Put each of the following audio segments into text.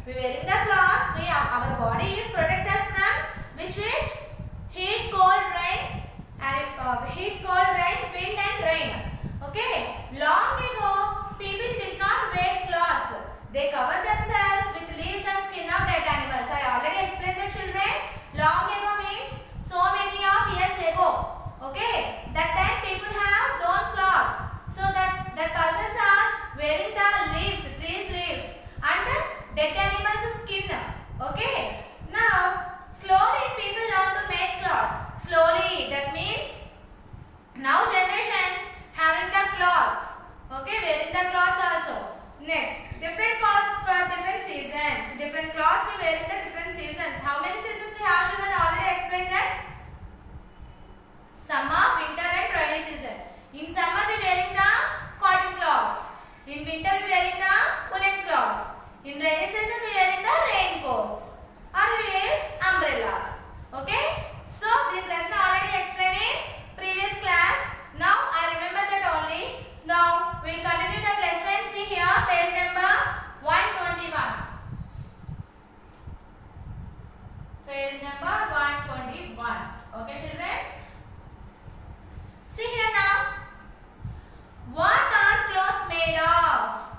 We wearing the clothes. Our body is protect us from which heat, cold, rain, and heat, cold, rain, wind and rain. Okay. Long ago, people did not wear clothes. They covered themselves with leaves and skin of dead animals. I already explained the children. Long ago means so many of years ago. Okay. That time people have worn clothes. So that persons are wearing the leaves, trees leaves and dead animals skin. Okay. Now slowly people learn to make clothes. Slowly, that means now generations having the clothes. Okay, wearing the clothes also. Next, different clothes for different seasons. Different clothes we wear in the different seasons. How many seasons we have? Children already explained that. Summer, winter and rainy season. In summer we wearing the cotton cloths. In winter we wearing the woolen cloths. In rainy season we wearing the raincoats. Or we use umbrellas. Okay. So this lesson already explained in previous class. Now I remember that only. Now we will continue that lesson. See here page number 121. Page number 121. Okay children. See here now. What are clothes made of?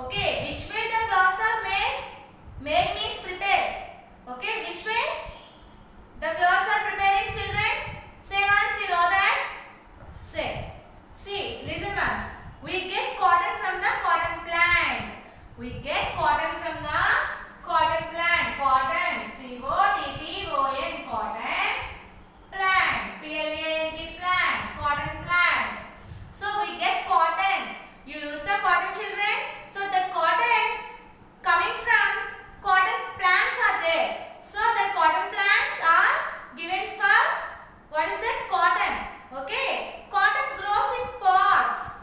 Okay, which way the clothes are made? Made means prepared. Okay, which way the clothes are preparing children? Say once you know that. Say. See, listen once. We get cotton from the cotton plant. We get cotton from the cotton plant. Cotton. C-O-T-T-O-N. Cotton plant. P-L-A-N-T plant. Cotton plant. So we get cotton. You use the cotton children. So the cotton coming from cotton plants are there. So the cotton plants are given for what is that? Cotton. Okay. Cotton grows in pots.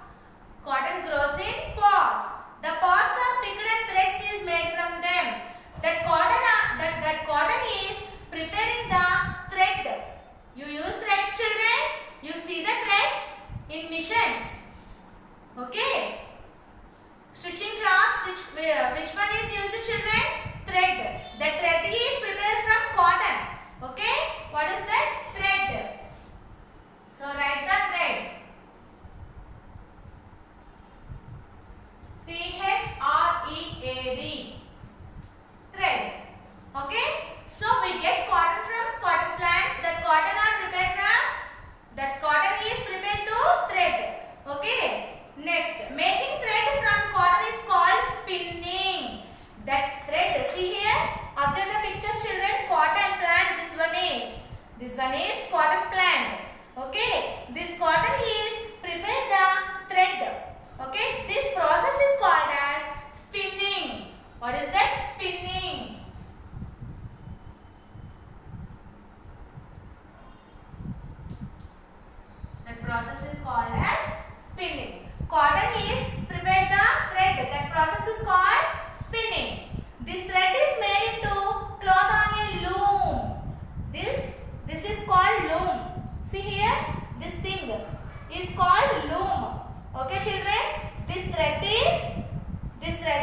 Cotton grows in pots. The pots are picked and threads is made from them. That cotton is preparing the thread. You use threads children. You see the threads in machines. Okay. Stitching cloths, which one is used children? Thread. The thread is prepared from cotton. Okay. What is that? Thread. So write the thread. T-H-R-E-A-D. Thread. Okay. So we get cotton from cotton plants. That cotton are prepared from. That cotton is prepared to thread. Okay. Next, making thread from cotton is called spinning. That thread, see here, observe the pictures children, cotton plant, this one is cotton plant. Okay, this cotton is prepared the thread. Okay, this process is called as spinning. What is that? Spinning. That process is called as spinning. Cotton is prepared the thread. That process is called spinning. This thread is made into cloth on a loom. This is called loom. See here, this thing is called loom. Okay, children. This thread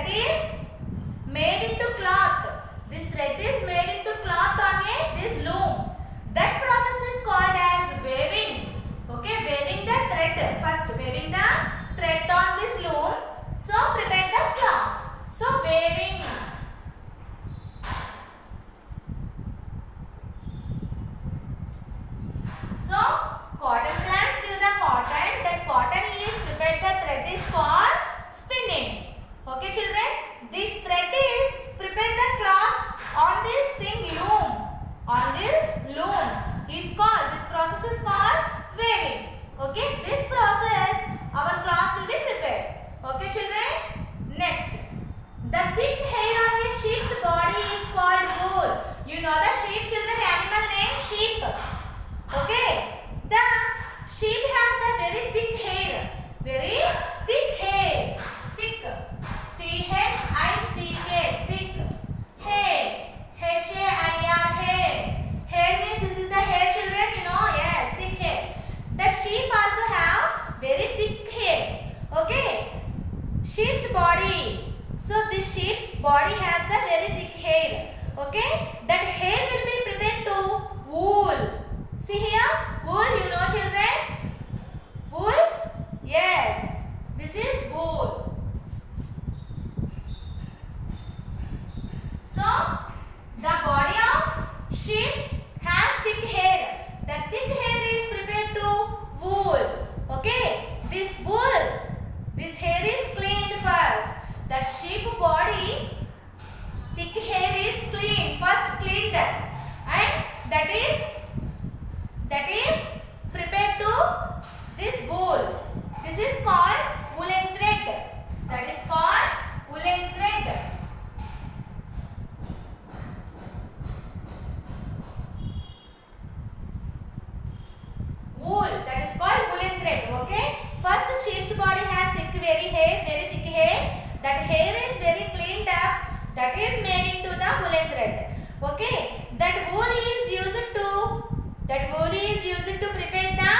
is made into cloth. This thread is made into cloth on this loom. That process is called as weaving. Okay, weaving the thread. First, weaving the thread on this loom. So, prepare the cloths. So, weaving. So, cotton plants give the cotton. That cotton is prepared. The thread is called spinning. Okay, children. This thread is prepared the cloths on this thing loom. On this loom is called. This process is called weaving. Okay, this process our cloths will be prepared. Okay, children. Next, the thick hair on a sheep's body is called wool. You know the sheep children, animal name sheep. Okay, the sheep has the very thick hair. Very thick hair. Thick. T-H-I-C-K. Thick. Hair. H-A-I-R. Hair. Hair means this is the hair children. You know, yes, thick hair. The sheep also have very thick hair. Okay. Sheep's body. So this sheep body has the very thick Okay, that hair will be prepared to wool. See here, wool, you know children? Wool? Yes, this is wool. So, the body of sheep has thick hair. The thick hair is prepared to wool. Okay, this wool, this hair is cleaned first. The sheep body, thick hair is clean. First clean that, and that is prepared to this wool. This is called woolen thread. That is called woolen thread. Wool, that is called woolen thread. Okay, first sheep's body has thick very thick hair. That hair is very cleaned up. That is made into the woolen thread. Okay, that wool is used to prepare the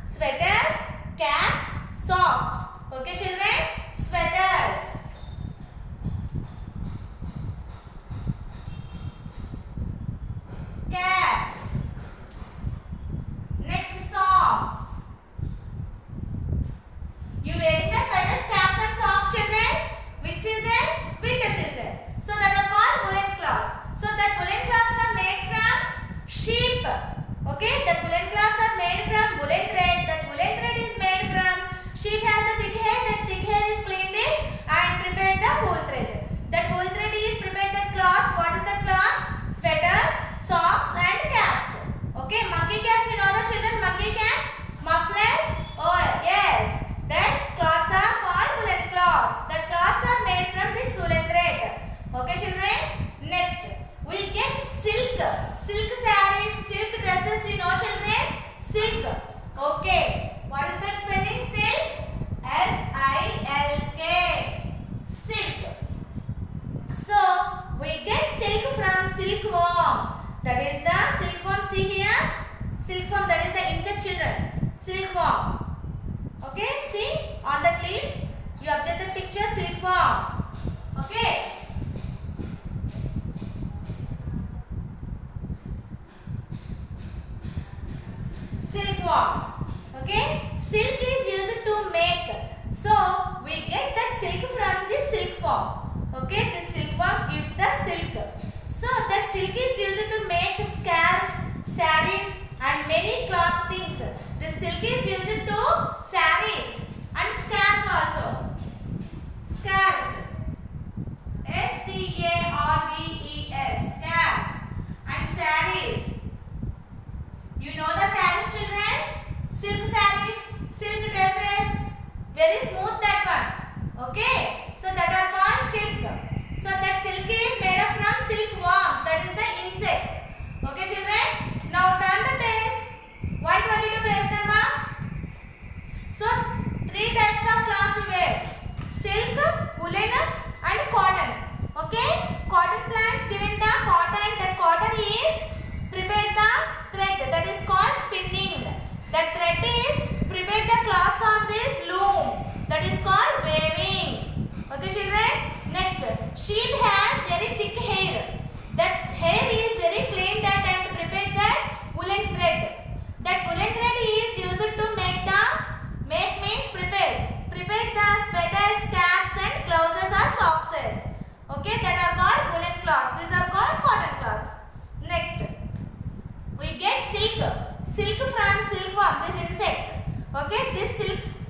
sweaters, caps, socks. Okay, children, sweaters. Caps. Next, socks. You wearing the sweaters, caps and socks, children? Which season? Winter season. So that are called woolen cloths. So that woolen cloths are made from sheep. Okay, that woolen cloths are made from woolen thread. That woolen thread is made from sheep has the thick hair. That thick hair is cleaned it and prepared the wool thread. That wool thread is prepared the cloths. What is the cloths? Sweaters, socks and caps. Okay, monkey caps, you know the children, monkey caps, mufflers. Oh yes, that cloths are called woolen cloths. That cloths are made from this woolen thread. Okay, children. Next, we get silk. Silk sarees, silk dresses, you know children? Silk. Okay. What is that spelling? Silk? S-I-L-K. Silk. So, we get silk from silkworm. That is the silkworm. See here? Silkworm, that is the insect, children. Silkworm. Okay, see on that leaf. You observe the picture, silkworm. Okay. Silkworm. Okay, silk is used to make. So we get that silk from this silkworm. Okay, this silkworm gives the silk. So that silk is used to make scarves, sarees, and many cloth things. This silk is used to sarees and scarves also. Scarves. S-C-A-R-V-E-S. Scarves and sarees. You know the sarees, children? Silk sarees, silk dresses. Very smooth that one. Okay. So that are called silk. So that silk is made up from silkworms. That is the insect. Okay, children. Now turn the page. 122 page number. So three types of cloth we wear. Silk, woolen and cotton. Okay. Cotton plants given the cotton. That cotton is prepared the thread. That is called spinning. That thread is prepared the cloths on this loom. That is called weaving. Okay, children. Next, sheep has very thick hair. That hair is very cleaned out and prepared that woolen thread. That woolen thread is used to make means prepare the sweaters, caps and gloves or socks. Okay, that are called woolen cloths. These are called cotton cloths. Next, we get silk. Silk from silkworm, this insect. Okay, this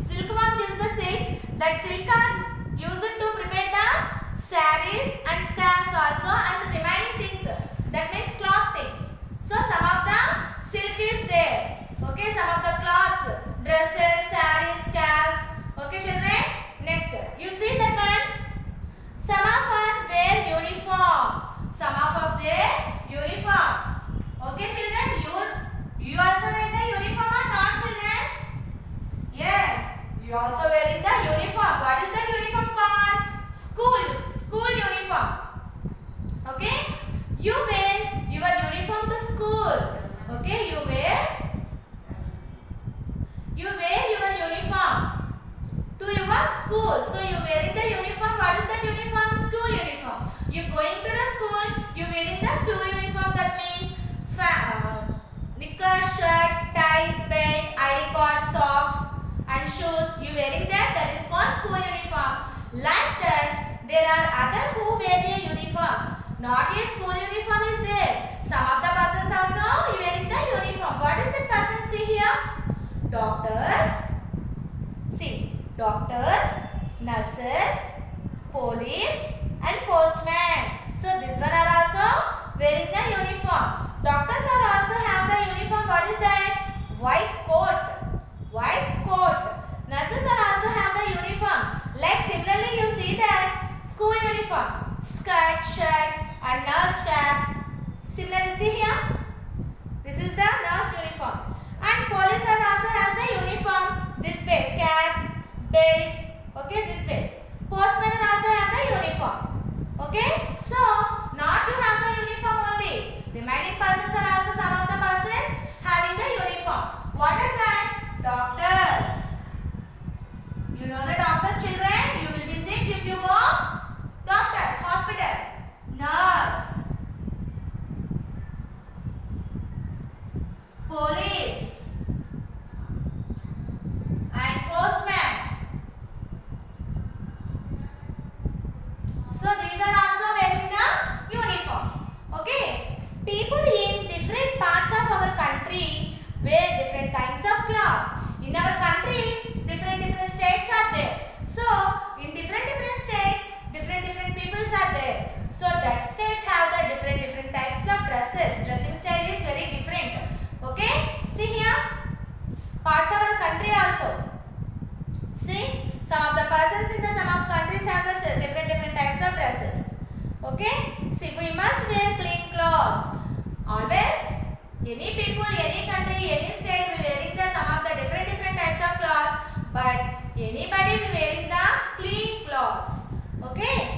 silkworm gives the silk. That silk are used to prepare the sarees and scarves also and remaining things. That means cloth things. So some of the silk is there. Okay, some of the cloths, dresses, sarees, scarves. Okay, children. Next, you see that one? Some of us wear uniform. Some of us wear uniform. Okay, children. You also wear the uniform or not, children? Yes. You also wearing the uniform. What is that uniform called? School uniform. Okay. You wear your uniform to school. Okay. You wear your uniform to your school. So you wearing the uniform. What is that uniform? School uniform. You going to the school. You wearing the belt. Okay, this way. Postmen also have the uniform. Okay, so not to have the uniform only. Remaining persons are also some of the persons having the uniform. What are that? Doctors. You know the doctors, children. You will be sick if you go. Doctors, hospital. Nurse. Police. And postman. So these are also wearing the uniform. Okay. People in different parts of our country wear different kinds of clothes. In our country, different states are there. So in different states, different peoples are there. So that states have the different types of dresses. Dressing style is very different. Okay. See here, parts of our country also. See, some of the persons in the some of countries have the different types of dresses. Okay. See, we must wear clean clothes. Always, any people, any country, any state will wearing the some of the different types of clothes, but anybody will wearing the clean clothes. Okay.